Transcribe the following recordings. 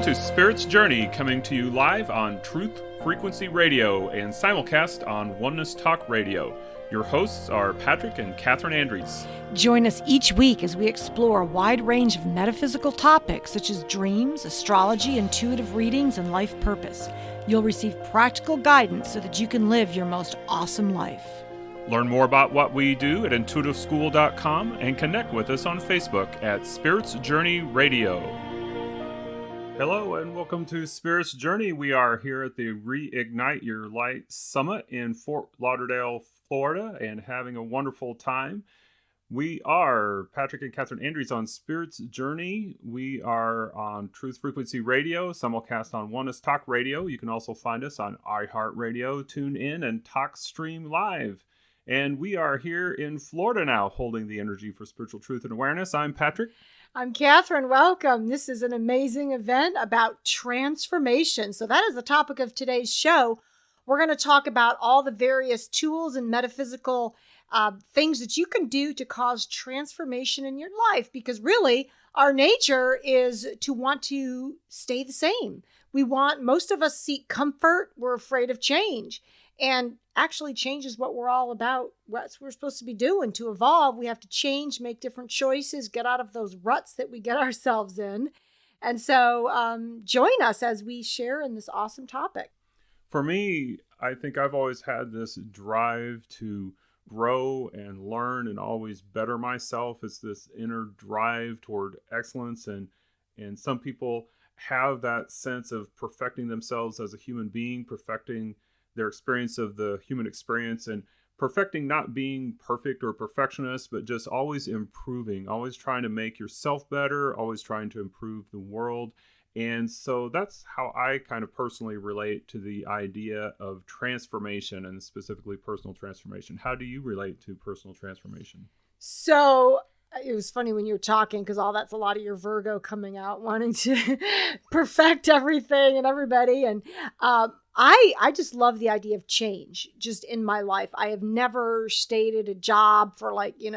Welcome to Spirit's Journey, coming to you live on Truth Frequency Radio and simulcast on Oneness Talk Radio. Your hosts are Patrick and Kathryn Andries. Join us each week as we explore a wide range of metaphysical topics such as dreams, astrology, intuitive readings, and life purpose. You'll receive practical guidance so that you can live your most awesome life. Learn more about what we do at intuitiveschool.com and connect with us on Facebook at Spirit's Journey Radio. Hello and welcome to Spirit's Journey. We are here at the Reignite Your Light Summit in Fort Lauderdale, Florida, and having a wonderful time. We are Patrick and Kathryn Andries on Spirit's Journey. We are on Truth Frequency Radio, simulcast on Oneness Talk Radio. You can also find us on iHeartRadio, TuneIn, and TalkStream Live. And we are here in Florida now, holding the energy for spiritual truth and awareness. I'm Patrick. I'm Kathryn. Welcome. This is an amazing event about transformation. So that is the topic of today's show. We're going to talk about all the various tools and metaphysical things that you can do to cause transformation in your life, because really our nature is to want to stay the same. Most of us seek comfort. We're afraid of change. And actually change is what we're all about. What we're supposed to be doing to evolve. We have to change, make different choices, get out of those ruts that we get ourselves in. And so join us as we share in this awesome topic. For me, I think I've always had this drive to grow and learn and always better myself. It's this inner drive toward excellence. And some people have that sense of perfecting themselves as a human being, perfecting their experience of the human experience, and perfecting not being perfect or perfectionist, but just always improving, always trying to make yourself better, always trying to improve the world. And so that's how I kind of personally relate to the idea of transformation, and specifically personal transformation. How do you relate to personal transformation? So it was funny when you were talking, because that's a lot of your Virgo coming out, wanting to perfect everything and everybody. And I just love the idea of change just in my life. I have never stayed at a job for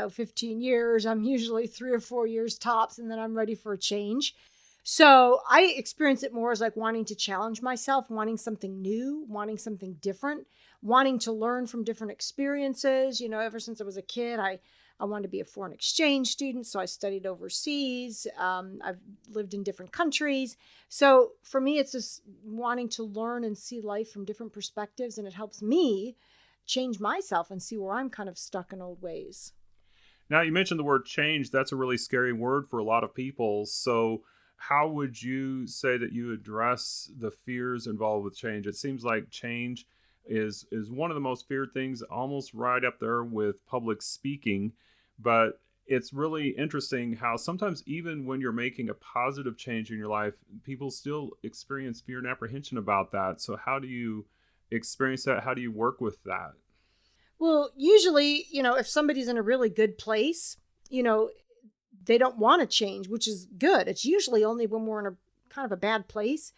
15 years. I'm usually 3 or 4 years tops, and then I'm ready for a change. So I experience it more as like wanting to challenge myself, wanting something new, wanting something different, wanting to learn from different experiences. Ever since I was a kid, I wanted to be a foreign exchange student, so I studied overseas. I've lived in different countries. So for me, it's just wanting to learn and see life from different perspectives, and it helps me change myself and see where I'm kind of stuck in old ways. Now, you mentioned the word change. That's a really scary word for a lot of people. So how would you say that you address the fears involved with change? It seems like change is one of the most feared things, almost right up there with public speaking. But it's really interesting how sometimes even when you're making a positive change in your life, people still experience fear and apprehension about that. So how do you experience that? How do you work with that? Well, usually, if somebody's in a really good place, they don't want to change, which is good. It's usually only when we're in a kind of a bad place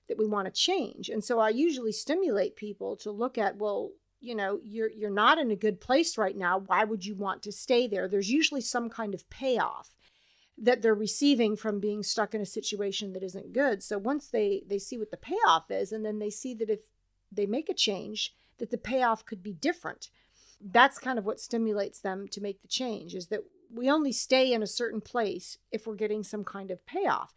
that we want to change. And so I usually stimulate people to look at, well, you're not in a good place right now. Why would you want to stay there? There's usually some kind of payoff that they're receiving from being stuck in a situation that isn't good. So once they see what the payoff is, and then they see that if they make a change, that the payoff could be different. That's kind of what stimulates them to make the change, is that we only stay in a certain place if we're getting some kind of payoff.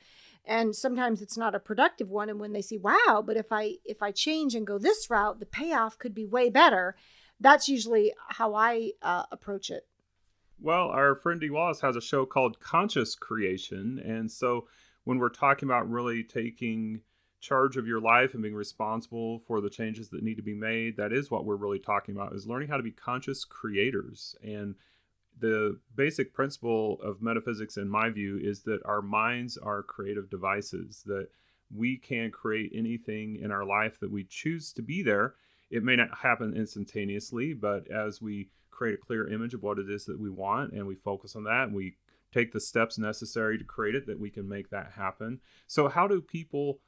And sometimes it's not a productive one. And when they see, wow, but if I change and go this route, the payoff could be way better. That's usually how I approach it. Well, our friend Dee Wallace has a show called Conscious Creation. And so when we're talking about really taking charge of your life and being responsible for the changes that need to be made, that is what we're really talking about, is learning how to be conscious creators. And the basic principle of metaphysics, in my view, is that our minds are creative devices, that we can create anything in our life that we choose to be there. It may not happen instantaneously, but as we create a clear image of what it is that we want, and we focus on that, and we take the steps necessary to create it, that we can make that happen. So how do people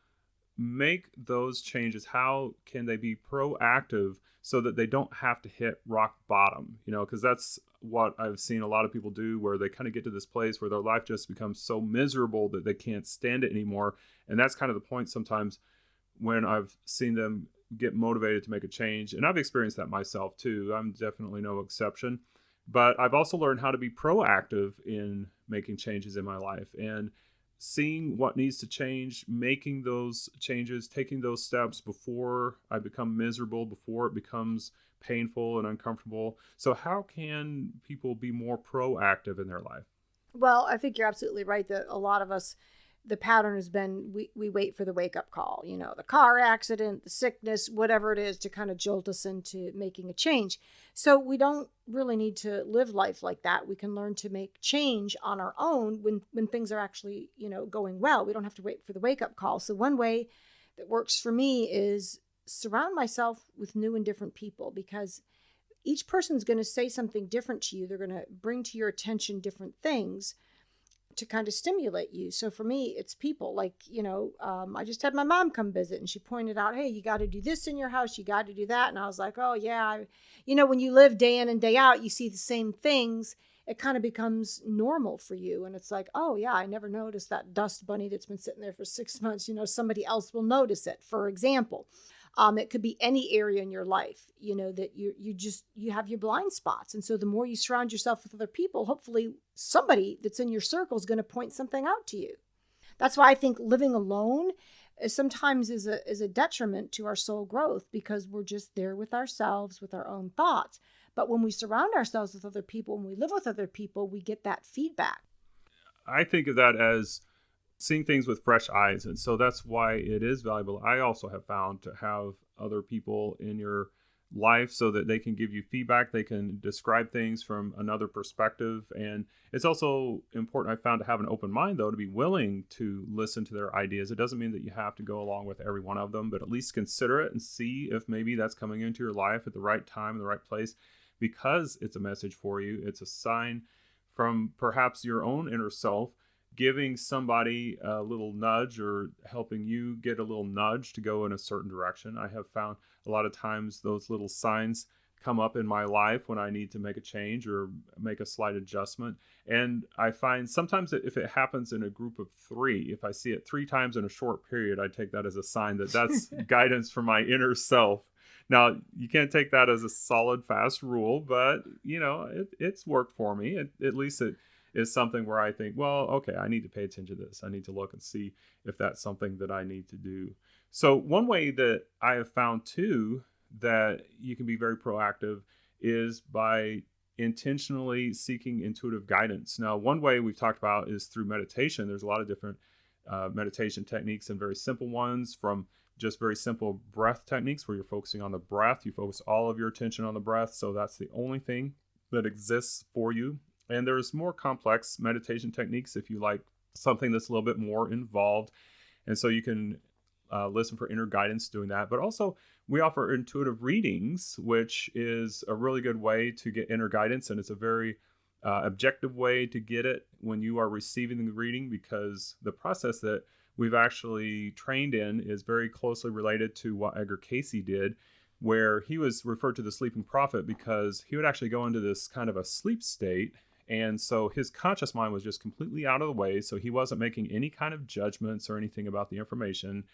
make those changes? How can they be proactive so that they don't have to hit rock bottom? Because that's what I've seen a lot of people do, where they kind of get to this place where their life just becomes so miserable that they can't stand it anymore. And that's kind of the point sometimes when I've seen them get motivated to make a change. And I've experienced that myself too. I'm definitely no exception. But I've also learned how to be proactive in making changes in my life and seeing what needs to change, making those changes, taking those steps before I become miserable, before it becomes painful and uncomfortable. So, how can people be more proactive in their life? Well, I think you're absolutely right that a lot of us, the pattern has been we wait for the wake up call, the car accident, the sickness, whatever it is to kind of jolt us into making a change. So we don't really need to live life like that. We can learn to make change on our own when things are actually, going well. We don't have to wait for the wake up call. So one way that works for me is surround myself with new and different people, because each person's going to say something different to you. They're going to bring to your attention different things to kind of stimulate you. So for me, it's people like, I just had my mom come visit and she pointed out, hey, you got to do this in your house. You got to do that. And I was like, oh yeah. When you live day in and day out, you see the same things. It kind of becomes normal for you. And it's like, oh yeah, I never noticed that dust bunny that's been sitting there for 6 months. Somebody else will notice it, for example. It could be any area in your life, that you have your blind spots. And so the more you surround yourself with other people, hopefully somebody that's in your circle is going to point something out to you. That's why I think living alone sometimes is a detriment to our soul growth, because we're just there with ourselves, with our own thoughts. But when we surround ourselves with other people, when we live with other people, we get that feedback. I think of that as seeing things with fresh eyes. And so that's why it is valuable. I also have found to have other people in your life so that they can give you feedback. They can describe things from another perspective. And it's also important, I found, to have an open mind, though, to be willing to listen to their ideas. It doesn't mean that you have to go along with every one of them, but at least consider it and see if maybe that's coming into your life at the right time, in the right place, because it's a message for you. It's a sign from perhaps your own inner self, giving somebody a little nudge or helping you get a little nudge to go in a certain direction. I have found a lot of times those little signs come up in my life when I need to make a change or make a slight adjustment. And I find sometimes that if it happens in a group of 3, if I see it 3 times in a short period, I take that as a sign that that's guidance from my inner self. Now, you can't take that as a solid, fast rule, but, it's worked for me. At least it is something where I think, well, okay, I need to pay attention to this. I need to look and see if that's something that I need to do. So one way that I have found too that you can be very proactive is by intentionally seeking intuitive guidance. Now, one way we've talked about is through meditation. There's a lot of different meditation techniques and very simple ones, from just very simple breath techniques where you're focusing on the breath. You focus all of your attention on the breath. So that's the only thing that exists for you. And there's more complex meditation techniques if you like something that's a little bit more involved. And so you can listen for inner guidance doing that. But also, we offer intuitive readings, which is a really good way to get inner guidance. And it's a very objective way to get it when you are receiving the reading, because the process that we've actually trained in is very closely related to what Edgar Cayce did, where he was referred to the sleeping prophet because he would actually go into this kind of a sleep state. And so his conscious mind was just completely out of the way. So he wasn't making any kind of judgments or anything about the information.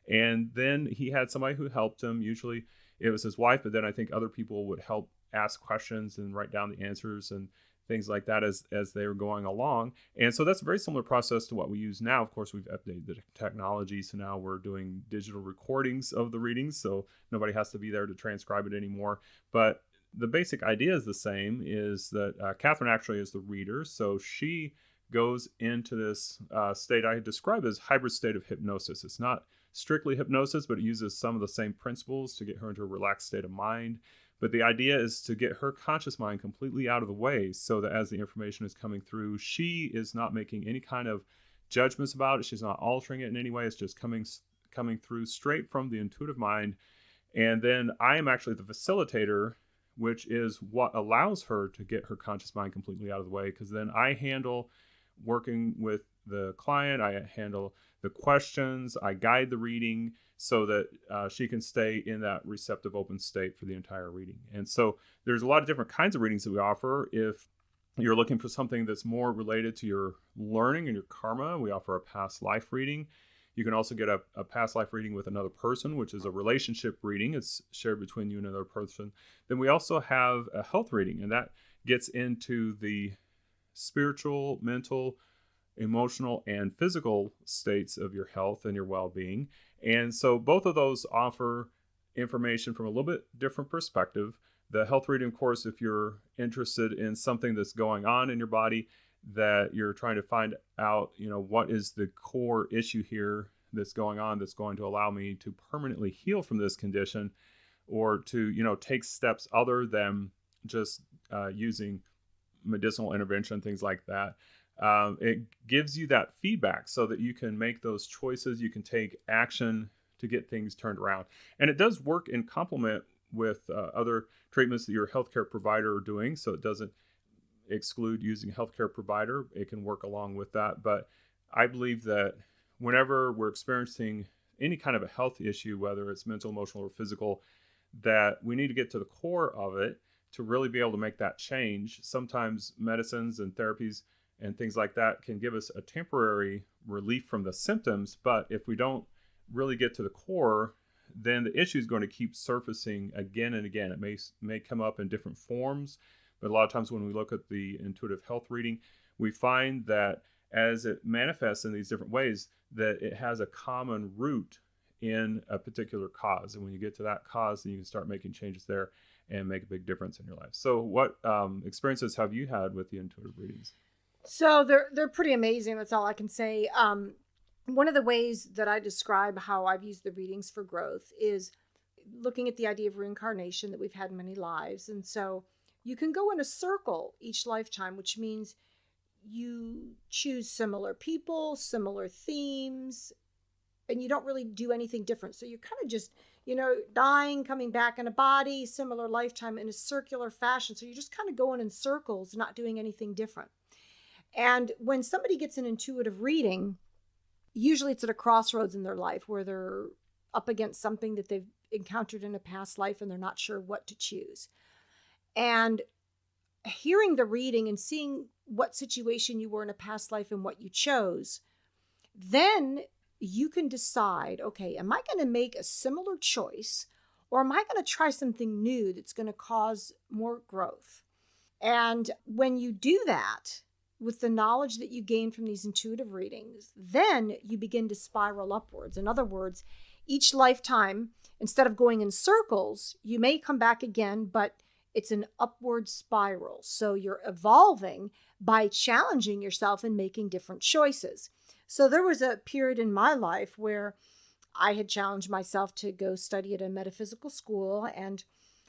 And then he had somebody who helped him. Usually it was his wife, but then I think other people would help ask questions and write down the answers and things like that as they were going along. And so that's a very similar process to what we use now. Of course, we've updated the technology, so now we're doing digital recordings of the readings, so nobody has to be there to transcribe it anymore. But the basic idea is the same, is that Kathryn actually is the reader. So she goes into this state I describe as hybrid state of hypnosis. It's not strictly hypnosis, but it uses some of the same principles to get her into a relaxed state of mind. But the idea is to get her conscious mind completely out of the way so that as the information is coming through, she is not making any kind of judgments about it. She's not altering it in any way. It's just coming through straight from the intuitive mind. And then I am actually the facilitator, which is what allows her to get her conscious mind completely out of the way, because then I handle working with the client, I handle the questions. I guide the reading so that she can stay in that receptive, open state for the entire reading. And so there's a lot of different kinds of readings that we offer. If you're looking for something that's more related to your learning and your karma, we offer a past life reading. You can also get a past life reading with another person, which is a relationship reading. It's shared between you and another person. Then we also have a health reading, and that gets into the spiritual, mental, emotional, and physical states of your health and your well-being. And so both of those offer information from a little bit different perspective. The health reading, of course, if you're interested in something that's going on in your body, that you're trying to find out, what is the core issue here that's going on that's going to allow me to permanently heal from this condition, or to, take steps other than just using medicinal intervention, things like that. It gives you that feedback so that you can make those choices. You can take action to get things turned around. And it does work in complement with other treatments that your healthcare provider are doing. So it doesn't exclude using a healthcare provider. It can work along with that. But I believe that whenever we're experiencing any kind of a health issue, whether it's mental, emotional, or physical, that we need to get to the core of it to really be able to make that change. Sometimes medicines and therapies and things like that can give us a temporary relief from the symptoms. But if we don't really get to the core, then the issue is going to keep surfacing again and again. It may come up in different forms, but a lot of times when we look at the intuitive health reading, we find that as it manifests in these different ways, that it has a common root in a particular cause. And when you get to that cause, then you can start making changes there and make a big difference in your life. So what experiences have you had with the intuitive readings? So they're pretty amazing. That's all I can say. One of the ways that I describe how I've used the readings for growth is looking at the idea of reincarnation, that we've had many lives. And so you can go in a circle each lifetime, which means you choose similar people, similar themes, and you don't really do anything different. So you're kind of just, dying, coming back in a body, similar lifetime in a circular fashion. So you're just kind of going in circles, not doing anything different. And when somebody gets an intuitive reading, usually it's at a crossroads in their life where they're up against something that they've encountered in a past life and they're not sure what to choose. And hearing the reading and seeing what situation you were in a past life and what you chose, then you can decide, okay, am I going to make a similar choice, or am I going to try something new that's going to cause more growth? And when you do that, with the knowledge that you gain from these intuitive readings, then you begin to spiral upwards. In other words, each lifetime, instead of going in circles, you may come back again, but it's an upward spiral. So you're evolving by challenging yourself and making different choices. So there was a period in my life where I had challenged myself to go study at a metaphysical school, and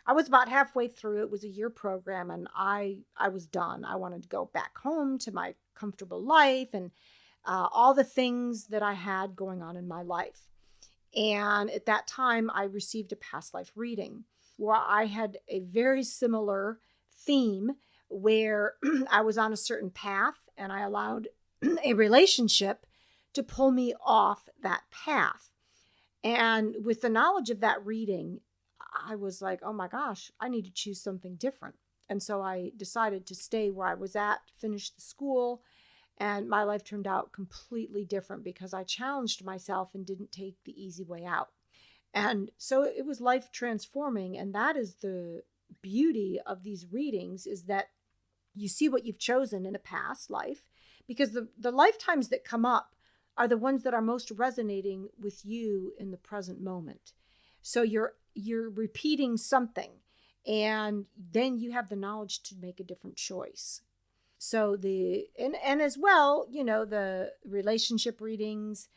I was about halfway through. It was a year program, and I was done. I wanted to go back home to my comfortable life and all the things that I had going on in my life. And at that time, I received a past life reading where I had a very similar theme where I was on a certain path and I allowed a relationship to pull me off that path. And with the knowledge of that reading, I was like, oh my gosh, I need to choose something different. And so I decided to stay where I was at, finish the school, and my life turned out completely different because I challenged myself and didn't take the easy way out. And so it was life transforming. And that is the beauty of these readings, is that you see what you've chosen in a past life, because the lifetimes that come up are the ones that are most resonating with you in the present moment. So you're repeating something, and then you have the knowledge to make a different choice. So and as well, the relationship readings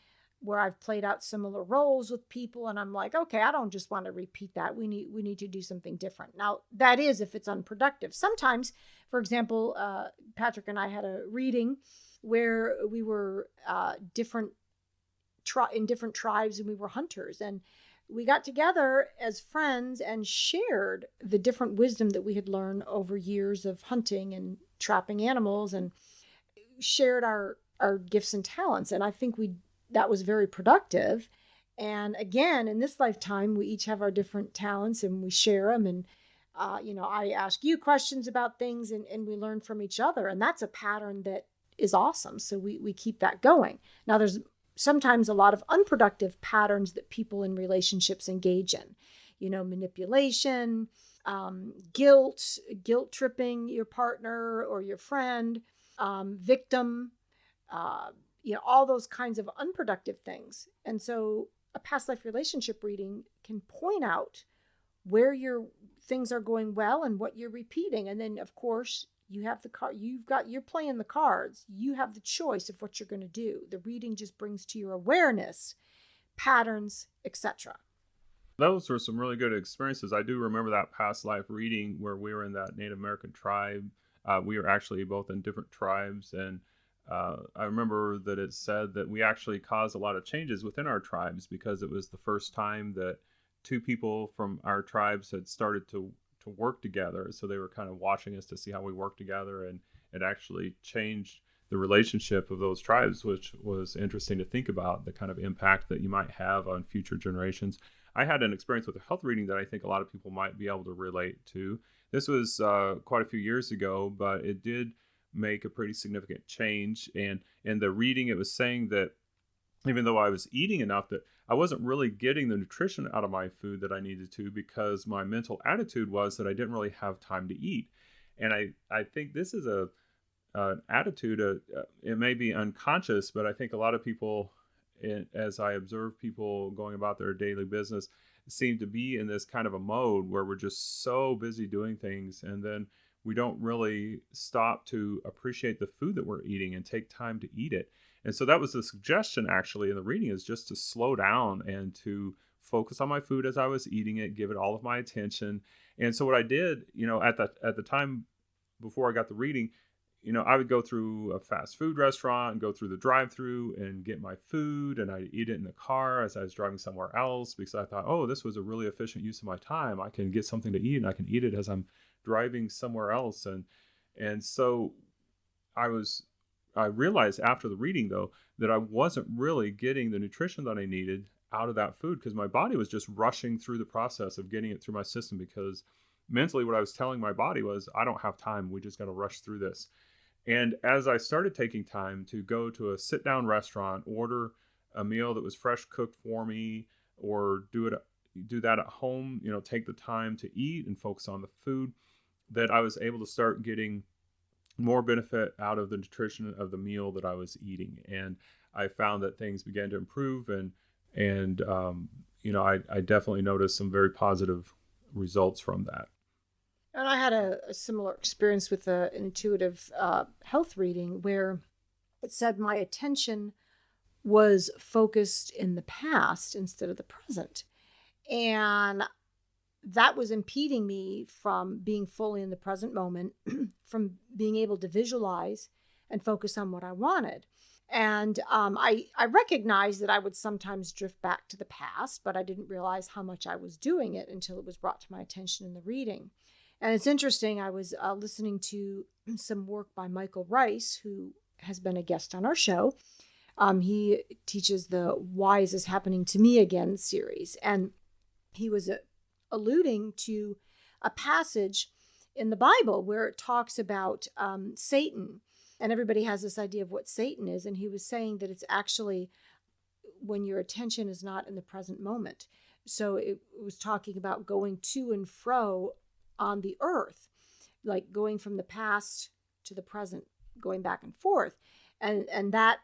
where I've played out similar roles with people, and I'm like, okay, I don't just want to repeat that. We need to do something different. Now, that is if it's unproductive. Sometimes, for example, Patrick and I had a reading where we were in different tribes, and we were hunters, and we got together as friends and shared the different wisdom that we had learned over years of hunting and trapping animals, and shared our gifts and talents. And I think we that was very productive. And again, in this lifetime, we each have our different talents and we share them. And, I ask you questions about things and we learn from each other. And that's a pattern that is awesome. So we keep that going. Now, there's sometimes a lot of unproductive patterns that people in relationships engage in, manipulation, guilt tripping your partner or your friend, victim, all those kinds of unproductive things. And so a past life relationship reading can point out where your things are going well and what you're repeating. And then of course you have you're playing the cards. You have the choice of what you're going to do. The reading just brings to your awareness patterns, etc. Those were some really good experiences. I do remember that past life reading where we were in that Native American tribe. We were actually both in different tribes, and I remember that it said that we actually caused a lot of changes within our tribes because it was the first time that two people from our tribes had started to work together. So they were kind of watching us to see how we work together, and it actually changed the relationship of those tribes, which was interesting to think about, the kind of impact that you might have on future generations. I had an experience with a health reading that I think a lot of people might be able to relate to. This was quite a few years ago, but it did make a pretty significant change. And in the reading, it was saying that even though I was eating enough, that I wasn't really getting the nutrition out of my food that I needed to, because my mental attitude was that I didn't really have time to eat. And I think this is an attitude, it may be unconscious, but I think a lot of people, as I observe people going about their daily business, seem to be in this kind of a mode where we're just so busy doing things, and then we don't really stop to appreciate the food that we're eating and take time to eat it. And so that was the suggestion actually in the reading, is just to slow down and to focus on my food as I was eating it, give it all of my attention. And so what I did, at the time before I got the reading, I would go through a fast food restaurant and go through the drive-through and get my food, and I'd eat it in the car as I was driving somewhere else, because I thought, oh, this was a really efficient use of my time. I can get something to eat and I can eat it as I'm driving somewhere else. And so I realized after the reading, though, that I wasn't really getting the nutrition that I needed out of that food, because my body was just rushing through the process of getting it through my system, because mentally what I was telling my body was, I don't have time. We just got to rush through this. And as I started taking time to go to a sit down restaurant, order a meal that was fresh cooked for me, or do that at home, take the time to eat and focus on the food, that I was able to start getting more benefit out of the nutrition of the meal that I was eating. And I found that things began to improve, and I definitely noticed some very positive results from that. And I had a similar experience with an intuitive health reading where it said my attention was focused in the past instead of the present. And that was impeding me from being fully in the present moment, from being able to visualize and focus on what I wanted. And I recognized that I would sometimes drift back to the past, but I didn't realize how much I was doing it until it was brought to my attention in the reading. And it's interesting, I was listening to some work by Michael Rice, who has been a guest on our show. He teaches the Why Is This Happening to Me Again series. And he was alluding to a passage in the Bible where it talks about Satan. And everybody has this idea of what Satan is. And he was saying that it's actually when your attention is not in the present moment. So it was talking about going to and fro on the earth, like going from the past to the present, going back and forth. And that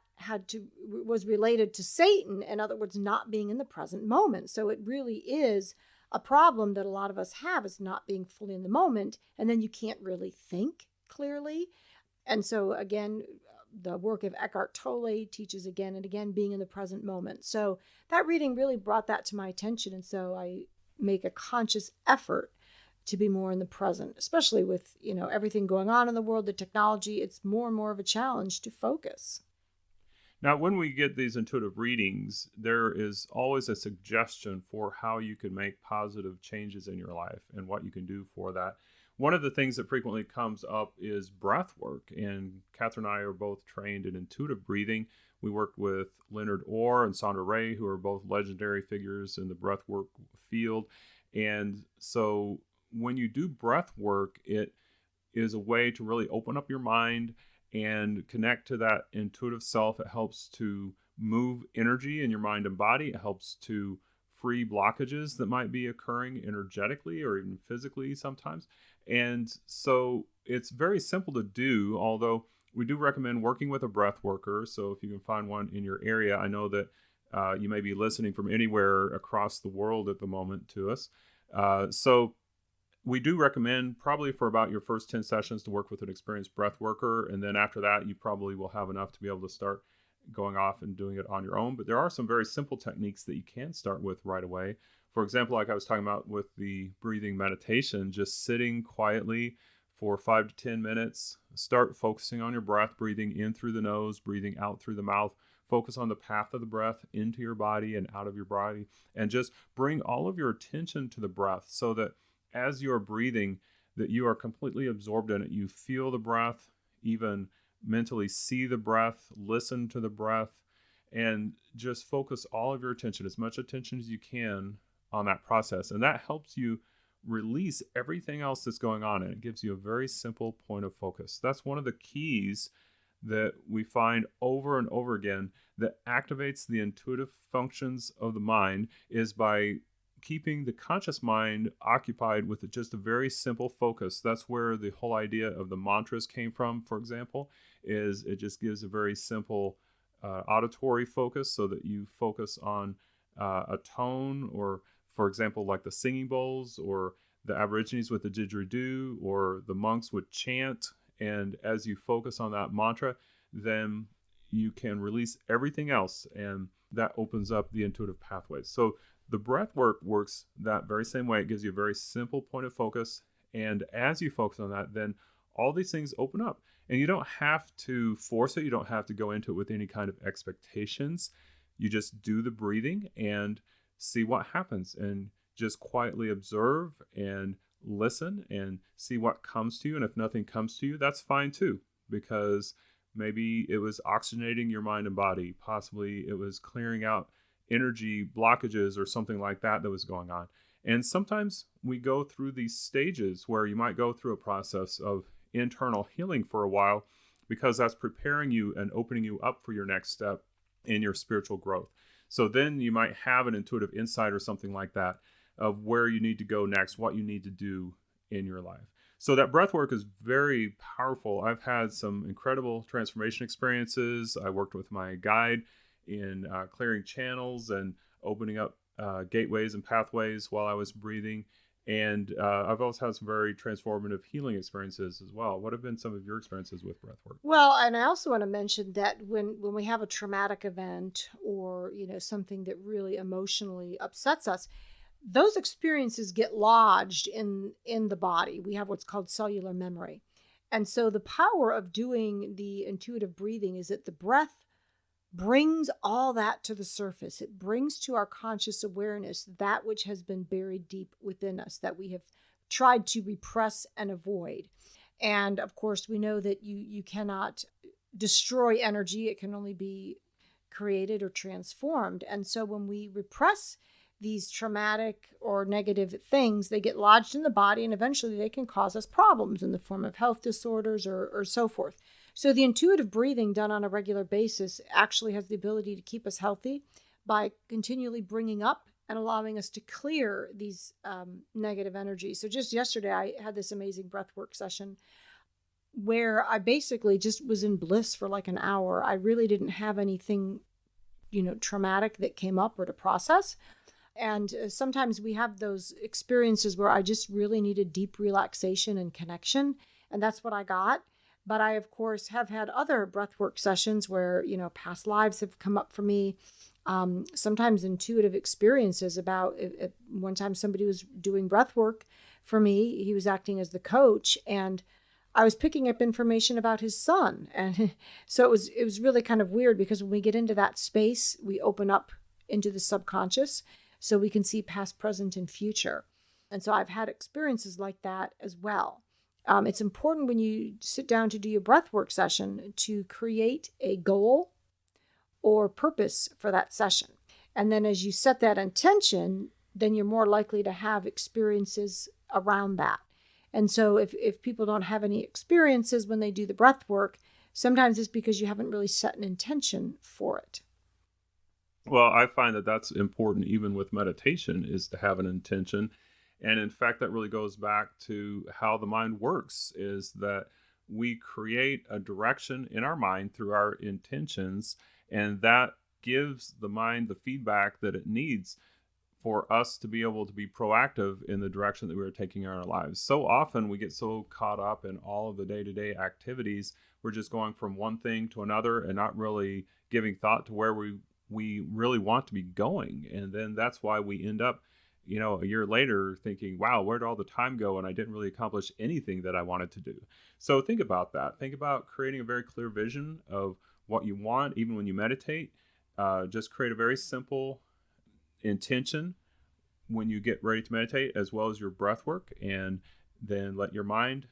was related to Satan, in other words, not being in the present moment. So it really is a problem that a lot of us have, is not being fully in the moment. And then you can't really think clearly. And so again, the work of Eckhart Tolle teaches again and again, being in the present moment. So that reading really brought that to my attention. And so I make a conscious effort to be more in the present, especially with, everything going on in the world, the technology. It's more and more of a challenge to focus. Now, when we get these intuitive readings, there is always a suggestion for how you can make positive changes in your life and what you can do for that. One of the things that frequently comes up is breath work. And Kathryn and I are both trained in intuitive breathing. We worked with Leonard Orr and Sandra Ray, who are both legendary figures in the breathwork field. And so when you do breath work, it is a way to really open up your mind and connect to that intuitive self. It helps to move energy in your mind and body. It helps to free blockages that might be occurring energetically or even physically sometimes. And so it's very simple to do, although we do recommend working with a breath worker. So if you can find one in your area, I know that you may be listening from anywhere across the world at the moment to us. So we do recommend probably for about your first 10 sessions to work with an experienced breath worker. And then after that, you probably will have enough to be able to start going off and doing it on your own. But there are some very simple techniques that you can start with right away. For example, like I was talking about with the breathing meditation, just sitting quietly for 5 to 10 minutes, start focusing on your breath, breathing in through the nose, breathing out through the mouth. Focus on the path of the breath into your body and out of your body, and just bring all of your attention to the breath so that as you're breathing, that you are completely absorbed in it. You feel the breath, even mentally see the breath, listen to the breath, and just focus all of your attention, as much attention as you can, on that process. And that helps you release everything else that's going on, and it gives you a very simple point of focus. That's one of the keys that we find over and over again that activates the intuitive functions of the mind, is by keeping the conscious mind occupied with just a very simple focus. That's where the whole idea of the mantras came from, for example, is it just gives a very simple auditory focus, so that you focus on a tone, or for example, like the singing bowls, or the Aborigines with the didgeridoo, or the monks would chant. And as you focus on that mantra, then you can release everything else, and that opens up the intuitive pathways. So the breath work works that very same way. It gives you a very simple point of focus. And as you focus on that, then all these things open up. And you don't have to force it. You don't have to go into it with any kind of expectations. You just do the breathing and see what happens, and just quietly observe and listen and see what comes to you. And if nothing comes to you, that's fine too, because maybe it was oxygenating your mind and body. Possibly it was clearing out energy blockages or something like that was going on. And sometimes we go through these stages where you might go through a process of internal healing for a while, because that's preparing you and opening you up for your next step in your spiritual growth. So then you might have an intuitive insight or something like that of where you need to go next, what you need to do in your life. So that breath work is very powerful. I've had some incredible transformation experiences. I worked with my guide in clearing channels and opening up gateways and pathways while I was breathing. And I've also had some very transformative healing experiences as well. What have been some of your experiences with breath work? Well, and I also want to mention that when we have a traumatic event, or something that really emotionally upsets us, those experiences get lodged in the body. We have what's called cellular memory. And so the power of doing the intuitive breathing is that the breath brings all that to the surface. It brings to our conscious awareness that which has been buried deep within us, that we have tried to repress and avoid. And of course, we know that you cannot destroy energy. It can only be created or transformed. And so when we repress these traumatic or negative things, they get lodged in the body, and eventually they can cause us problems in the form of health disorders or so forth. So the intuitive breathing done on a regular basis actually has the ability to keep us healthy by continually bringing up and allowing us to clear these negative energies. So just yesterday, I had this amazing breathwork session where I basically just was in bliss for like an hour. I really didn't have anything, traumatic that came up or to process. And sometimes we have those experiences where I just really needed deep relaxation and connection. And that's what I got. But I, of course, have had other breathwork sessions where, past lives have come up for me. Sometimes intuitive experiences about one time somebody was doing breathwork for me. He was acting as the coach, and I was picking up information about his son. And so it was really kind of weird, because when we get into that space, we open up into the subconscious so we can see past, present, and future. And so I've had experiences like that as well. It's important when you sit down to do your breathwork session to create a goal or purpose for that session. And then as you set that intention, then you're more likely to have experiences around that. And so if people don't have any experiences when they do the breath work, sometimes it's because you haven't really set an intention for it. Well, I find that that's important even with meditation, is to have an intention. And in fact, that really goes back to how the mind works, is that we create a direction in our mind through our intentions, and that gives the mind the feedback that it needs for us to be able to be proactive in the direction that we are taking in our lives. So often we get so caught up in all of the day-to-day activities, we're just going from one thing to another and not really giving thought to where we really want to be going. And then that's why we end up, a year later thinking, wow, where did all the time go? And I didn't really accomplish anything that I wanted to do. So think about that. Think about creating a very clear vision of what you want, even when you meditate. Just create a very simple intention when you get ready to meditate, as well as your breath work, and then let your mind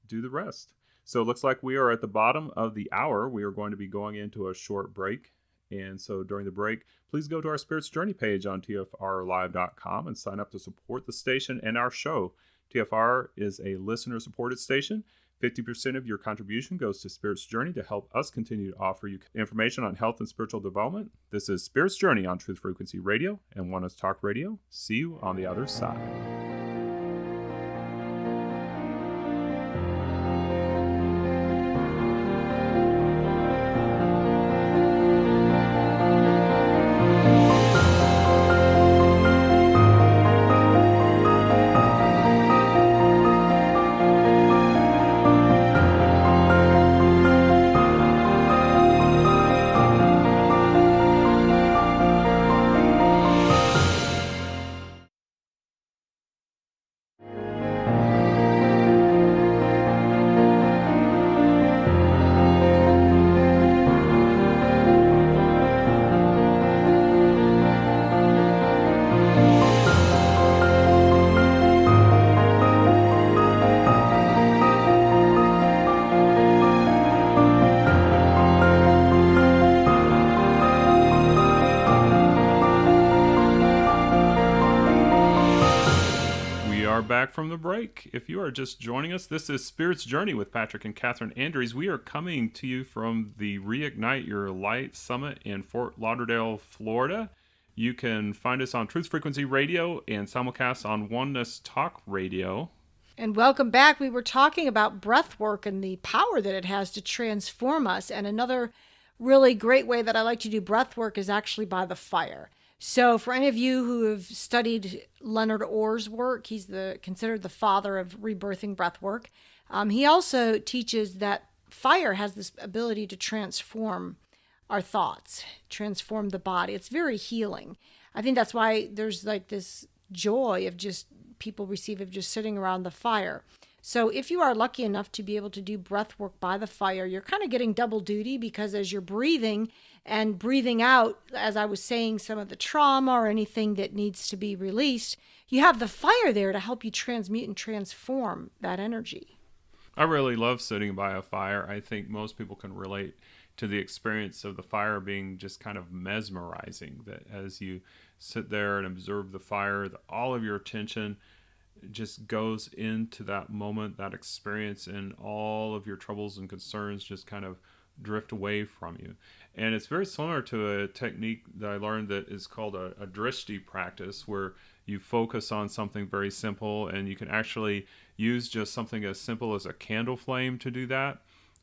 do the rest. So it looks like we are at the bottom of the hour. We are going to be going into a short break. And so during the break, please go to our Spirits Journey page on tfrlive.com and sign up to support the station and our show. TFR is a listener-supported station. 50% of your contribution goes to Spirits Journey to help us continue to offer you information on health and spiritual development. This is Spirits Journey on Truth Frequency Radio and Oneness Talk Radio. See you on the other side. Back from the break. If you are just joining us, this is Spirits Journey with Patrick and Kathryn Andries. We are coming to you from the Reignite Your Light Summit in Fort Lauderdale, Florida. You can find us on Truth Frequency Radio and simulcast on Oneness Talk Radio. And welcome back. We were talking about breath work and the power that it has to transform us. And another really great way that I like to do breath work is actually by the fire. So for any of you who have studied Leonard Orr's work, he's considered the father of rebirthing breath work. He also teaches that fire has this ability to transform our thoughts, transform the body. It's very healing. I think that's why there's like this joy of just people receive of just sitting around the fire. So if you are lucky enough to be able to do breath work by the fire, you're kind of getting double duty, because as you're breathing and breathing out, as I was saying, some of the trauma or anything that needs to be released, you have the fire there to help you transmute and transform that energy. I really love sitting by a fire. I think most people can relate to the experience of the fire being just kind of mesmerizing, that as you sit there and observe the fire, all of your attention just goes into that moment, that experience, and all of your troubles and concerns just kind of drift away from you. And it's very similar to a technique that I learned that is called a drishti practice, where you focus on something very simple, and you can actually use just something as simple as a candle flame to do that,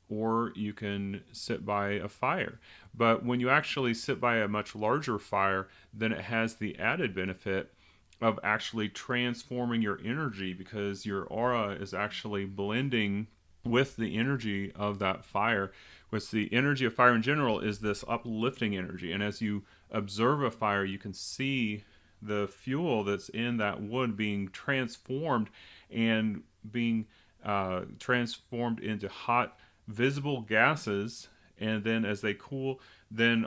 or you can sit by a fire. But when you actually sit by a much larger fire, then it has the added benefit of actually transforming your energy, because your aura is actually blending with the energy of that fire. Which the energy of fire in general is this uplifting energy. And as you observe a fire, you can see the fuel that's in that wood being transformed and being transformed into hot, visible gases. And then as they cool, then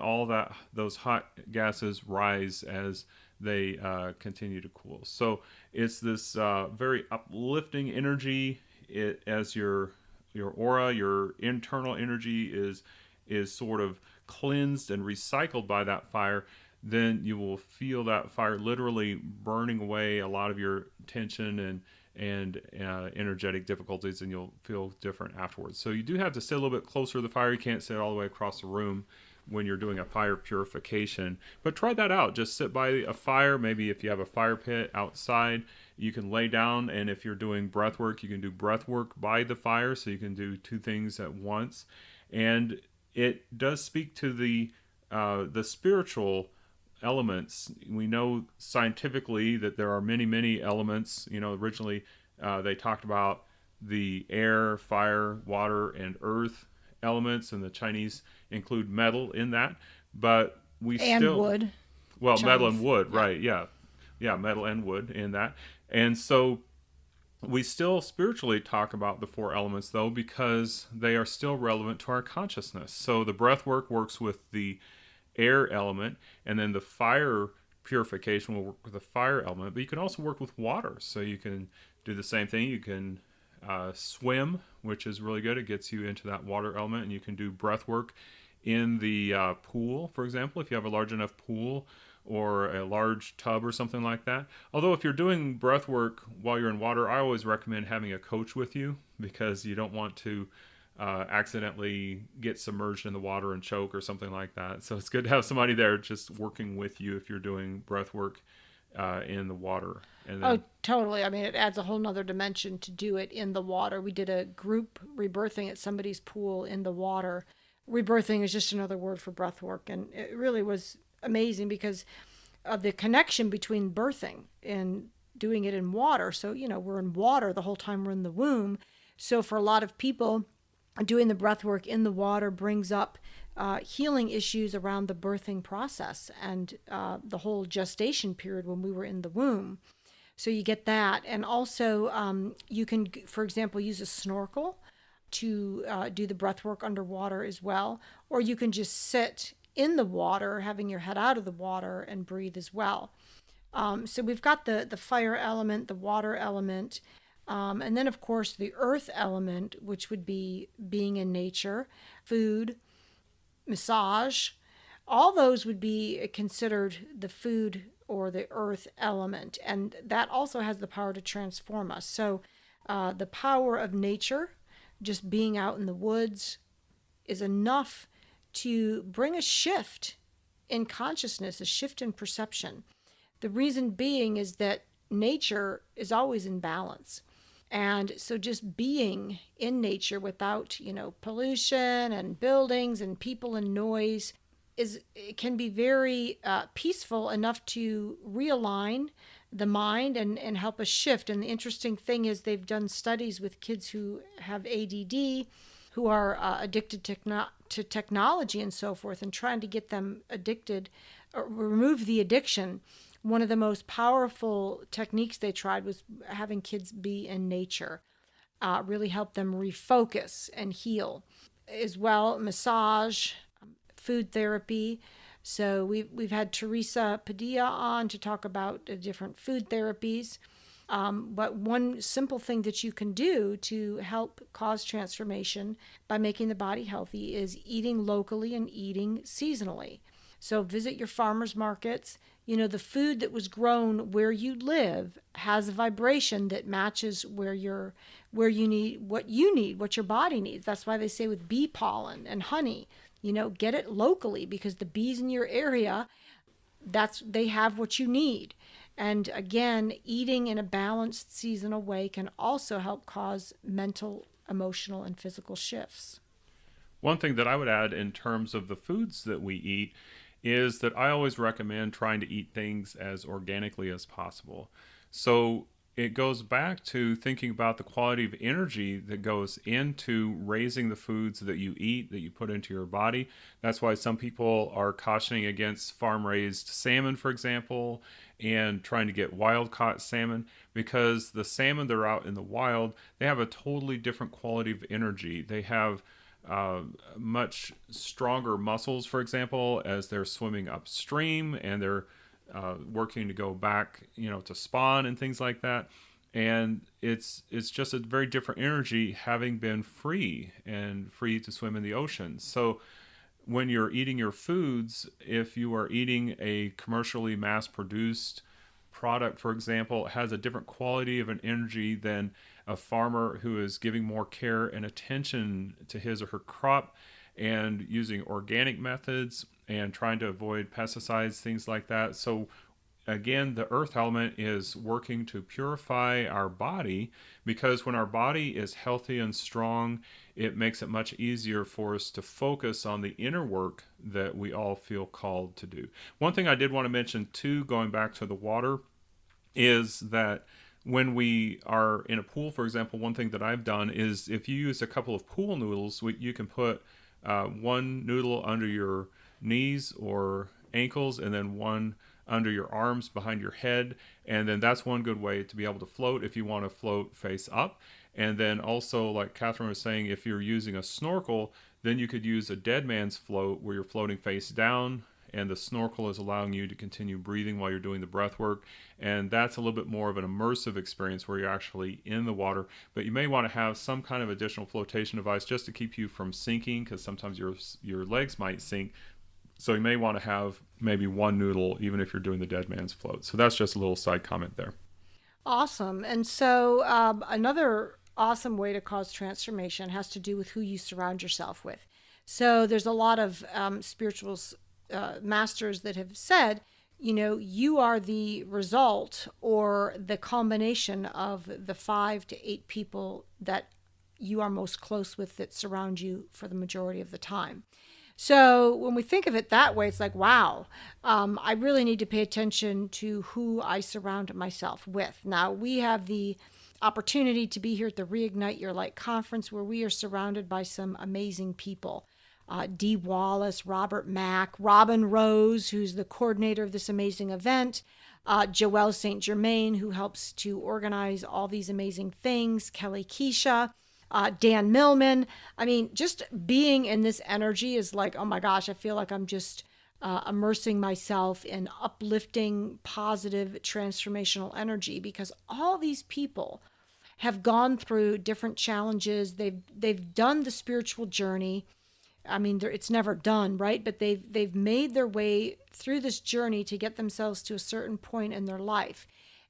those hot gases rise as they continue to cool. So it's this very uplifting energy. As your aura, your internal energy is sort of cleansed and recycled by that fire, then you will feel that fire literally burning away a lot of your tension and energetic difficulties, and you'll feel different afterwards. So you do have to sit a little bit closer to the fire. You can't sit all the way across the room when you're doing a fire purification. But try that out. Just sit by a fire. Maybe if you have a fire pit outside, you can lay down. And if you're doing breath work, you can do breath work by the fire. So you can do two things at once. And it does speak to the spiritual elements. We know scientifically that there are many, many elements. Originally they talked about the air, fire, water, and earth elements, and the Chinese include metal in that. But we And still, wood. well, metal and Chinese. wood, Yeah. right? Yeah, yeah, metal and wood in that. And so we still spiritually talk about the four elements though, because they are still relevant to our consciousness. So the breath work works with the air element, and then the fire purification will work with the fire element. But you can also work with water, so you can do the same thing. You can swim, which is really good. It gets you into that water element, and you can do breath work in the pool, for example, if you have a large enough pool or a large tub or something like that. Although if you're doing breath work while you're in water, I always recommend having a coach with you, because you don't want to accidentally get submerged in the water and choke or something like that. So it's good to have somebody there just working with you if you're doing breath work in the water. And Oh, then, totally. I mean, it adds a whole nother dimension to do it in the water. We did a group rebirthing at somebody's pool in the water. Rebirthing is just another word for breath work. And it really was amazing because of the connection between birthing and doing it in water. So, we're in water the whole time we're in the womb. So, for a lot of people, doing the breath work in the water brings up healing issues around the birthing process and the whole gestation period when we were in the womb. So you get that. And also, you can, for example, use a snorkel to do the breath work underwater as well. Or you can just sit in the water, having your head out of the water, and breathe as well. So we've got the fire element, the water element, and then, of course, the earth element, which would be being in nature, food, massage. All those would be considered the food or the earth element. And that also has the power to transform us. So, the power of nature, just being out in the woods, is enough to bring a shift in consciousness, a shift in perception. The reason being is that nature is always in balance. And so just being in nature without, pollution and buildings and people and noise it can be very peaceful enough to realign the mind and help us shift. And the interesting thing is they've done studies with kids who have ADD, who are addicted to technology and so forth, and trying to get them addicted or remove the addiction. One of the most powerful techniques they tried was having kids be in nature, really help them refocus and heal. As well, massage, food therapy. So we've had Teresa Padilla on to talk about different food therapies. But one simple thing that you can do to help cause transformation by making the body healthy is eating locally and eating seasonally. So visit your farmers markets. The food that was grown where you live has a vibration that matches where you need, what your body needs. That's why they say with bee pollen and honey, get it locally, because the bees in your area, they have what you need. And again, eating in a balanced seasonal way can also help cause mental, emotional, and physical shifts. one thing that I would add in terms of the foods that we eat is that I always recommend trying to eat things as organically as possible. So it goes back to thinking about the quality of energy that goes into raising the foods that you eat, that you put into your body. That's why some people are cautioning against farm raised salmon, for example, and trying to get wild caught salmon, because the salmon that are out in the wild, they have a totally different quality of energy. They have much stronger muscles, for example, as they're swimming upstream and they're working to go back, to spawn and things like that. And it's just a very different energy having been free and free to swim in the ocean. So when you're eating your foods, if you are eating a commercially mass produced product, for example, it has a different quality of an energy than a farmer who is giving more care and attention to his or her crop and using organic methods and trying to avoid pesticides, things like that. So again, the earth element is working to purify our body, because when our body is healthy and strong, it makes it much easier for us to focus on the inner work that we all feel called to do. One thing I did want to mention too, going back to the water, is that when we are in a pool, for example, one thing that I've done is if you use a couple of pool noodles, you can put one noodle under your knees or ankles, and then one under your arms behind your head. And then that's one good way to be able to float if you want to float face up. And then also, like Kathryn was saying, if you're using a snorkel, then you could use a dead man's float where you're floating face down, and the snorkel is allowing you to continue breathing while you're doing the breath work. And that's a little bit more of an immersive experience where you're actually in the water. But you may want to have some kind of additional flotation device just to keep you from sinking, because sometimes your legs might sink. So you may want to have maybe one noodle, even if you're doing the dead man's float. So that's just a little side comment there. Awesome. And so another awesome way to cause transformation has to do with who you surround yourself with. So there's a lot of spiritual masters that have said, you are the result or the combination of the 5 to 8 people that you are most close with that surround you for the majority of the time. So when we think of it that way, it's like, wow, I really need to pay attention to who I surround myself with. Now, we have the opportunity to be here at the Reignite Your Light conference, where we are surrounded by some amazing people. Dee Wallace, Robert Mack, Robin Rose, who's the coordinator of this amazing event, Joelle St. Germain, who helps to organize all these amazing things, Kelly Keisha, Dan Millman. I mean, just being in this energy is like, oh my gosh, I feel like I'm just immersing myself in uplifting, positive, transformational energy, because all these people have gone through different challenges. They've done the spiritual journey. I mean, it's never done, right? But they've made their way through this journey to get themselves to a certain point in their life.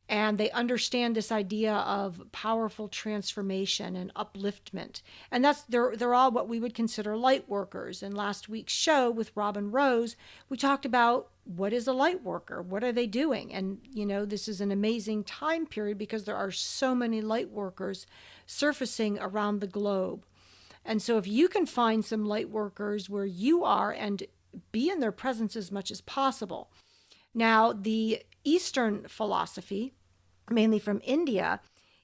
And they understand this idea of powerful transformation and upliftment. And they're all what we would consider light workers. In last week's show with Robin Rose, we talked about what is a light worker? What are they doing? And, this is an amazing time period because there are so many light workers surfacing around the globe. And so if you can find some light workers where you are and be in their presence as much as possible. Now, the Eastern philosophy, mainly from India,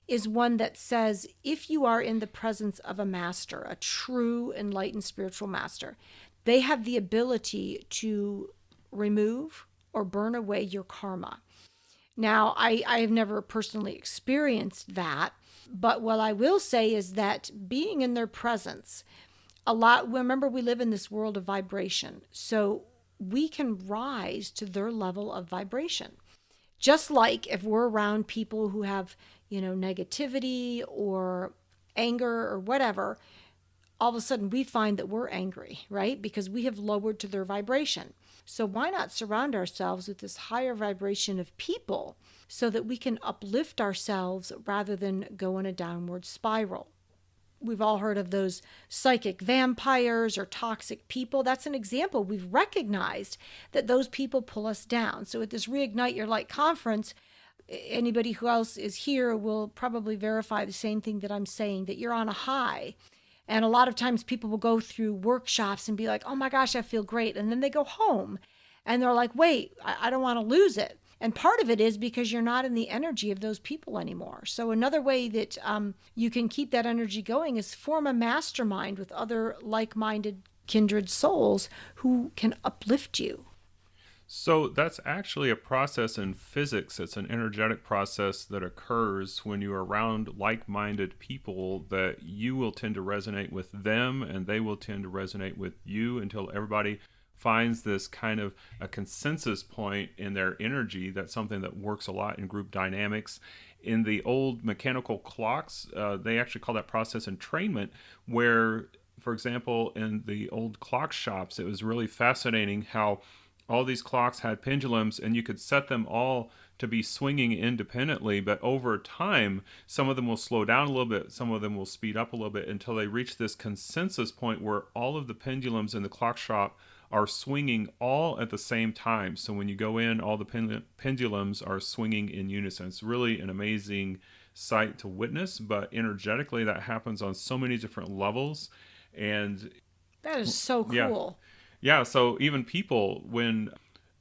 is one that says if you are in the presence of a master, a true enlightened spiritual master, they have the ability to remove or burn away your karma. Now, I have never personally experienced that, but what I will say is that being in their presence, remember, we live in this world of vibration, so we can rise to their level of vibration. Just like if we're around people who have, negativity or anger or whatever, all of a sudden we find that we're angry, right? Because we have lowered to their vibration. So why not surround ourselves with this higher vibration of people so that we can uplift ourselves rather than go in a downward spiral? We've all heard of those psychic vampires or toxic people. That's an example. We've recognized that those people pull us down. So at this Reignite Your Light conference, anybody who else is here will probably verify the same thing that I'm saying, that you're on a high. And a lot of times people will go through workshops and be like, oh my gosh, I feel great. And then they go home and they're like, wait, I don't want to lose it. And part of it is because you're not in the energy of those people anymore. So another way that you can keep that energy going is form a mastermind with other like-minded kindred souls who can uplift you. So that's actually a process in physics. It's an energetic process that occurs when you're around like-minded people, that you will tend to resonate with them and they will tend to resonate with you until everybody finds this kind of a consensus point in their energy. That's something that works a lot in group dynamics. In the old mechanical clocks, they actually call that process entrainment, where for example, in the old clock shops, it was really fascinating how all these clocks had pendulums and you could set them all to be swinging independently, but over time some of them will slow down a little bit, some of them will speed up a little bit until they reach this consensus point where all of the pendulums in the clock shop are swinging all at the same time. So when you go in, all the pendulums are swinging in unison. It's really an amazing sight to witness, but energetically that happens on so many different levels. And That is so yeah, cool. yeah, so even people, when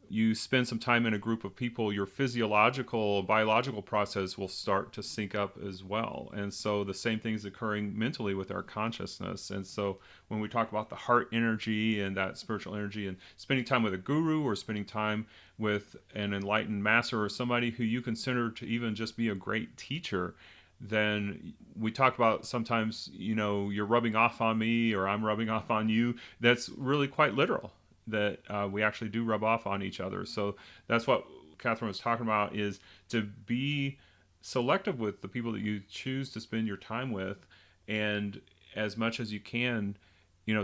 you spend some time in a group of people, your physiological, biological process will start to sync up as well. And so the same thing is occurring mentally with our consciousness. And so when we talk about the heart energy and that spiritual energy and spending time with a guru or spending time with an enlightened master or somebody who you consider to even just be a great teacher, then we talk about sometimes, you're rubbing off on me or I'm rubbing off on you. That's really quite literal, that we actually do rub off on each other. So that's what Kathryn was talking about, is to be selective with the people that you choose to spend your time with. And as much as you can,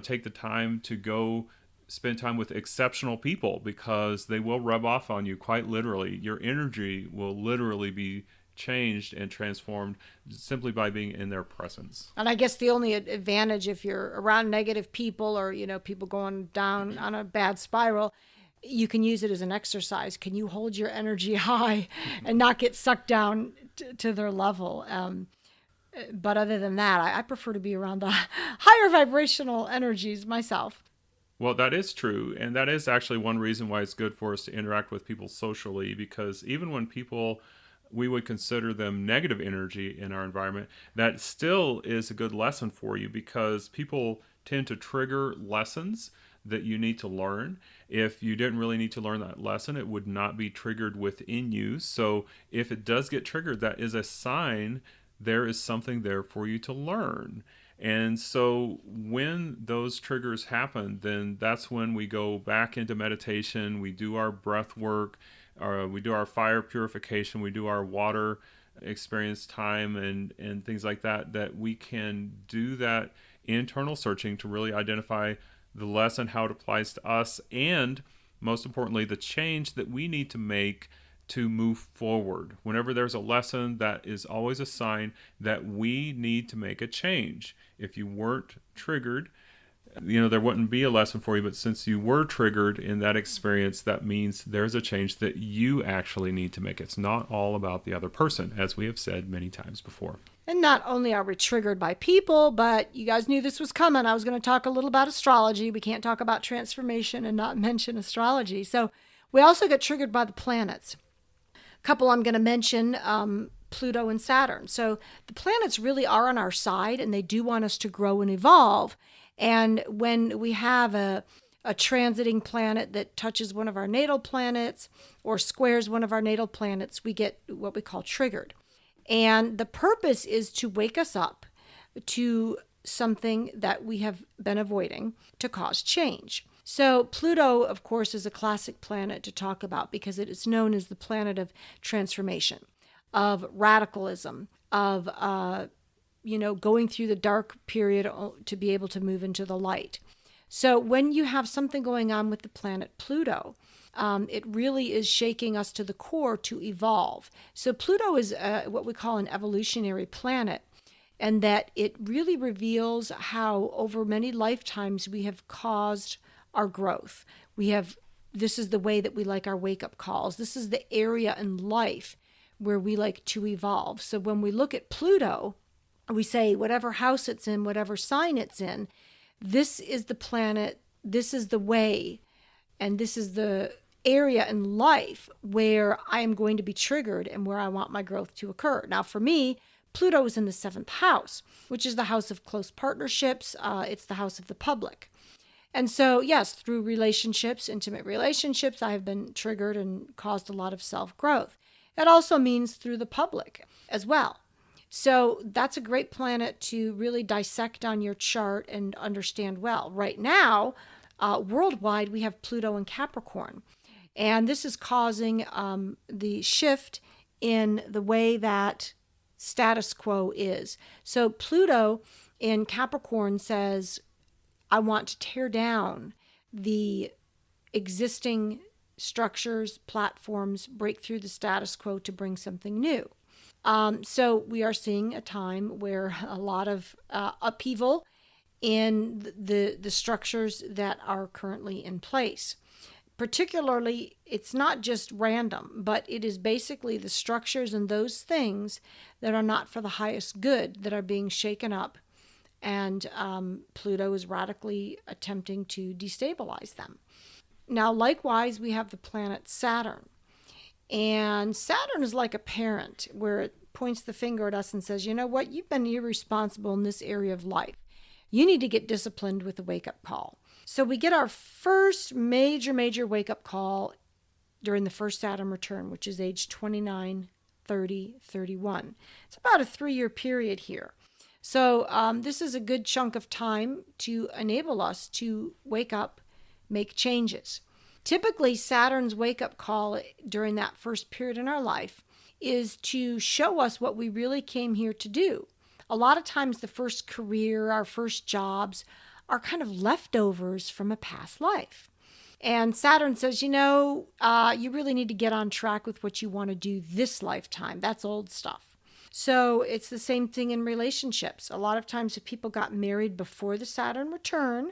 take the time to go spend time with exceptional people, because they will rub off on you quite literally. Your energy will literally be changed and transformed simply by being in their presence. And I guess the only advantage if you're around negative people or, people going down on a bad spiral, you can use it as an exercise. Can you hold your energy high and not get sucked down to their level? But other than that, I prefer to be around the higher vibrational energies myself. Well, that is true. And that is actually one reason why it's good for us to interact with people socially, because even when people, we would consider them negative energy in our environment, that still is a good lesson for you, because people tend to trigger lessons that you need to learn. If you didn't really need to learn that lesson, it would not be triggered within you. So if it does get triggered, that is a sign there is something there for you to learn. And so when those triggers happen, then that's when we go back into meditation, we do our breath work, we do our fire purification, we do our water experience time and things like that, that we can do that internal searching to really identify the lesson, how it applies to us, and most importantly, the change that we need to make to move forward. Whenever there's a lesson, that is always a sign that we need to make a change. If you weren't triggered, there wouldn't be a lesson for you, but since you were triggered in that experience, that means there's a change that you actually need to make. It's not all about the other person, as we have said many times before. And not only are we triggered by people, but you guys knew this was coming. I was going to talk a little about astrology. We can't talk about transformation and not mention astrology. So we also get triggered by the planets. A couple I'm going to mention, Pluto and Saturn. So the planets really are on our side, and they do want us to grow and evolve. And when we have a transiting planet that touches one of our natal planets or squares one of our natal planets, we get what we call triggered. And the purpose is to wake us up to something that we have been avoiding to cause change. So Pluto, of course, is a classic planet to talk about because it is known as the planet of transformation, of radicalism, of going through the dark period to be able to move into the light. So when you have something going on with the planet Pluto, it really is shaking us to the core to evolve. So Pluto is what we call an evolutionary planet, and that it really reveals how over many lifetimes we have caused our growth. This is the way that we like our wake-up calls. This is the area in life where we like to evolve. So when we look at Pluto, we say whatever house it's in, whatever sign it's in, this is the planet, this is the way, and this is the area in life where I am going to be triggered and where I want my growth to occur. Now, for me, Pluto is in the 7th house, which is the house of close partnerships. It's the house of the public. And so, yes, through relationships, intimate relationships, I have been triggered and caused a lot of self-growth. It also means through the public as well. So that's a great planet to really dissect on your chart and understand well. Right now, worldwide, we have Pluto in Capricorn. And this is causing the shift in the way that status quo is. So Pluto in Capricorn says, I want to tear down the existing structures, platforms, break through the status quo to bring something new. So we are seeing a time where a lot of upheaval in the structures that are currently in place. Particularly, it's not just random, but it is basically the structures and those things that are not for the highest good that are being shaken up, and Pluto is radically attempting to destabilize them. Now, likewise, we have the planet Saturn. And Saturn is like a parent where it points the finger at us and says, you know what, you've been irresponsible in this area of life. You need to get disciplined with a wake up call. So we get our first major wake up call during the first Saturn return, which is age 29, 30, 31. It's about a 3-year period here. So this is a good chunk of time to enable us to wake up, make changes. Typically, Saturn's wake up call during that first period in our life is to show us what we really came here to do. A lot of times, the first career, our first jobs, are kind of leftovers from a past life. And Saturn says, you know, you really need to get on track with what you want to do this lifetime. That's old stuff. So it's the same thing in relationships. A lot of times, if people got married before the Saturn return,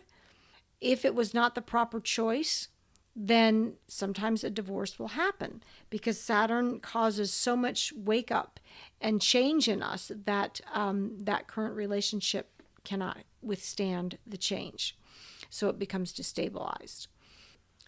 if it was not the proper choice, then sometimes a divorce will happen because Saturn causes so much wake up and change in us that that current relationship cannot withstand the change. So it becomes destabilized.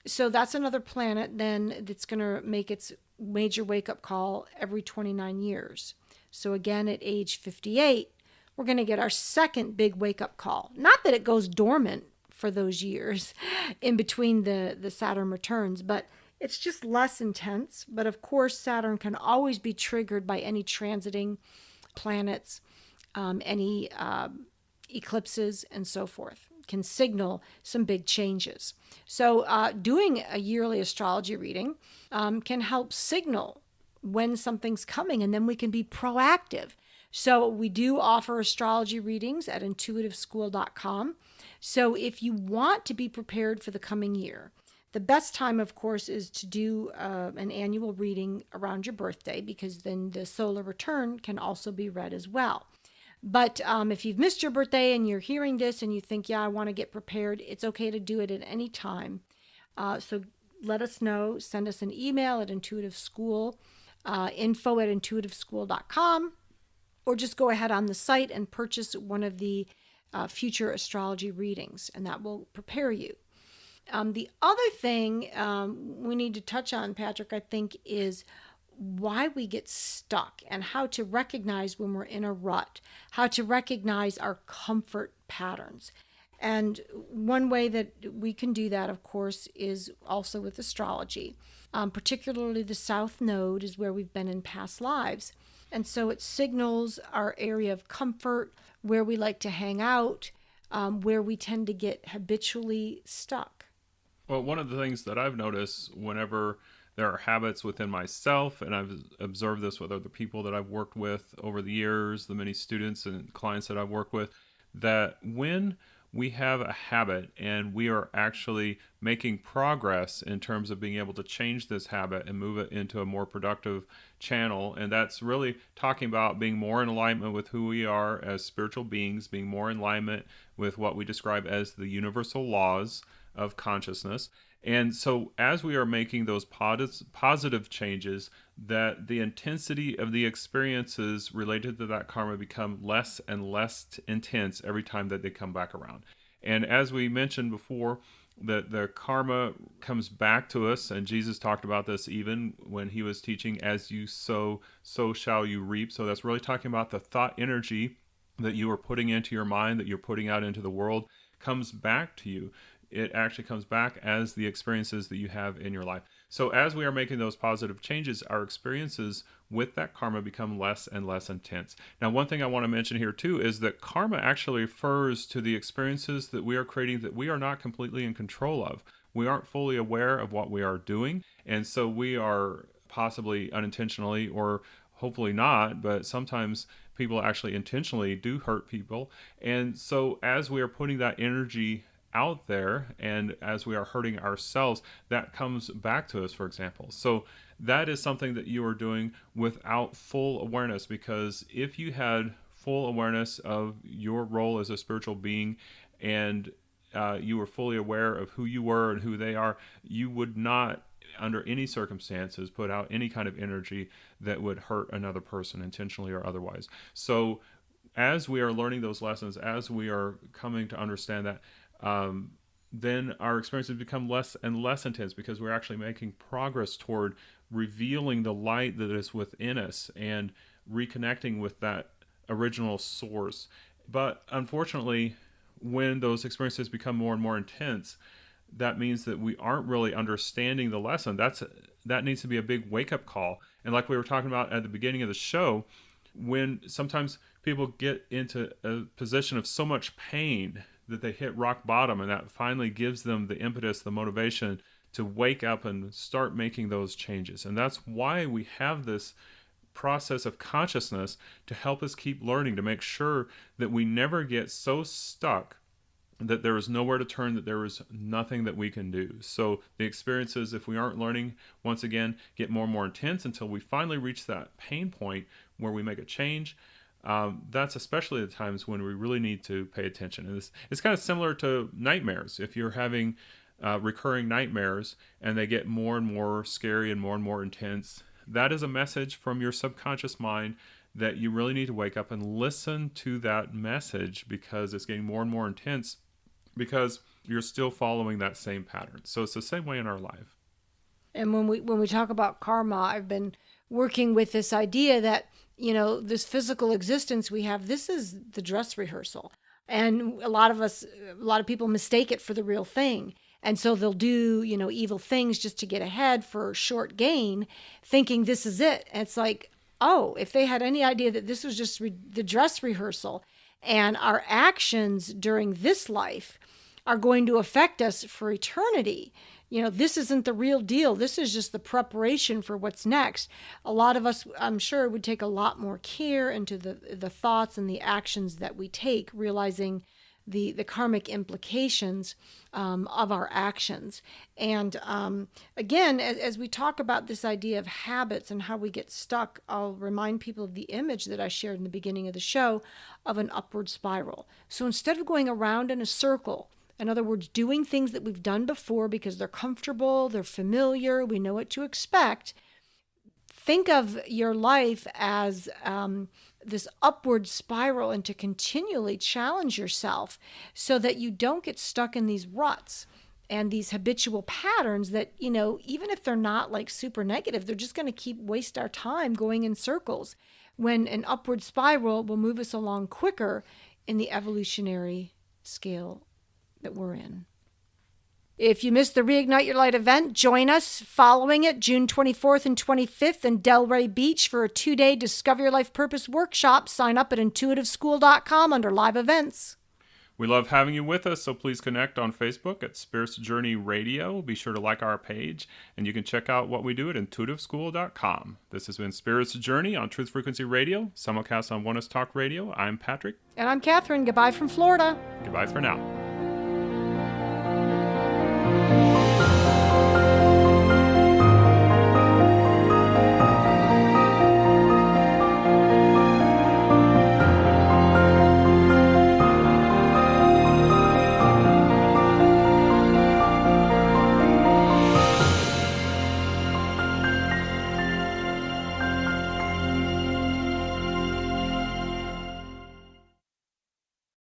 So that's another planet then that's going to make its major wake up call every 29 years. So again, at age 58, we're going to get our second big wake up call. Not that it goes dormant for those years in between the Saturn returns, but it's just less intense. But of course, Saturn can always be triggered by any transiting planets, any eclipses, and so forth. Can signal some big changes. So doing a yearly astrology reading can help signal when something's coming, and then we can be proactive. So we do offer astrology readings at intuitiveschool.com. So if you want to be prepared for the coming year, the best time, of course, is to do an annual reading around your birthday, because then the solar return can also be read as well. But if you've missed your birthday and you're hearing this and you think, yeah, I want to get prepared, it's okay to do it at any time. So let us know. Send us an email at intuitiveschool, info@intuitiveschool.com, or just go ahead on the site and purchase one of the future astrology readings, and that will prepare you. The other thing we need to touch on, Patrick, I think, is why we get stuck and how to recognize when we're in a rut, how to recognize our comfort patterns. And one way that we can do that, of course, is also with astrology. Particularly the South Node is where we've been in past lives. And so it signals our area of comfort, where we like to hang out, where we tend to get habitually stuck. Well, one of the things that I've noticed whenever there are habits within myself, and I've observed this with other people that I've worked with over the years, the many students and clients that I've worked with, that when we have a habit and we are actually making progress in terms of being able to change this habit and move it into a more productive channel. And that's really talking about being more in alignment with who we are as spiritual beings, being more in alignment with what we describe as the universal laws of consciousness. And so as we are making those positive changes, that the intensity of the experiences related to that karma become less and less intense every time that they come back around. And as we mentioned before, that the karma comes back to us, and Jesus talked about this even when he was teaching, as you sow, so shall you reap. So that's really talking about the thought energy that you are putting into your mind, that you're putting out into the world, comes back to you. It actually comes back as the experiences that you have in your life. So as we are making those positive changes, our experiences with that karma become less and less intense. Now, one thing I want to mention here too is that karma actually refers to the experiences that we are creating that we are not completely in control of. We aren't fully aware of what we are doing, and so we are possibly unintentionally, or hopefully not, but sometimes people actually intentionally do hurt people. And so as we are putting that energy out there, and as we are hurting ourselves, that comes back to us, for example. So that is something that you are doing without full awareness, because if you had full awareness of your role as a spiritual being, and you were fully aware of who you were and who they are, you would not, under any circumstances, put out any kind of energy that would hurt another person, intentionally or otherwise. So as we are learning those lessons, as we are coming to understand that, then our experiences become less and less intense, because we're actually making progress toward revealing the light that is within us and reconnecting with that original source. But unfortunately, when those experiences become more and more intense, that means that we aren't really understanding the lesson. That needs to be a big wake up call. And like we were talking about at the beginning of the show, when sometimes people get into a position of so much pain that they hit rock bottom, and that finally gives them the impetus, the motivation to wake up and start making those changes. And that's why we have this process of consciousness, to help us keep learning, to make sure that we never get so stuck that there is nowhere to turn, that there is nothing that we can do. So the experiences, if we aren't learning, once again, get more and more intense until we finally reach that pain point where we make a change. That's especially the times when we really need to pay attention. And it's kind of similar to nightmares. If you're having recurring nightmares and they get more and more scary and more intense, that is a message from your subconscious mind that you really need to wake up and listen to that message, because it's getting more and more intense, because you're still following that same pattern. So it's the same way in our life. And when we talk about karma, I've been working with this idea that, this physical existence we have, this is the dress rehearsal. And a lot of people mistake it for the real thing. And so they'll do, evil things just to get ahead for short gain, thinking this is it. And it's like, oh, if they had any idea that this was just the dress rehearsal, and our actions during this life are going to affect us for eternity. This isn't the real deal. This is just the preparation for what's next. A lot of us, I'm sure, would take a lot more care into the thoughts and the actions that we take, realizing the karmic implications of our actions. And again, as we talk about this idea of habits and how we get stuck, I'll remind people of the image that I shared in the beginning of the show of an upward spiral. So instead of going around in a circle, in other words, doing things that we've done before because they're comfortable, they're familiar, we know what to expect, think of your life as this upward spiral, and to continually challenge yourself so that you don't get stuck in these ruts and these habitual patterns that, even if they're not like super negative, they're just going to waste our time going in circles, when an upward spiral will move us along quicker in the evolutionary scale that we're in. If you missed the Reignite Your Light event, join us following it June 24th and 25th in Delray Beach for a 2-day Discover Your Life Purpose workshop. Sign up at intuitiveschool.com under live events. We love having you with us, so please connect on Facebook at Spirits Journey Radio. Be sure to like our page, and you can check out what we do at intuitiveschool.com. This has been Spirits Journey on Truth Frequency Radio, simulcast on Oneness Talk Radio. I'm Patrick. And I'm Kathryn. Goodbye from Florida. Goodbye for now.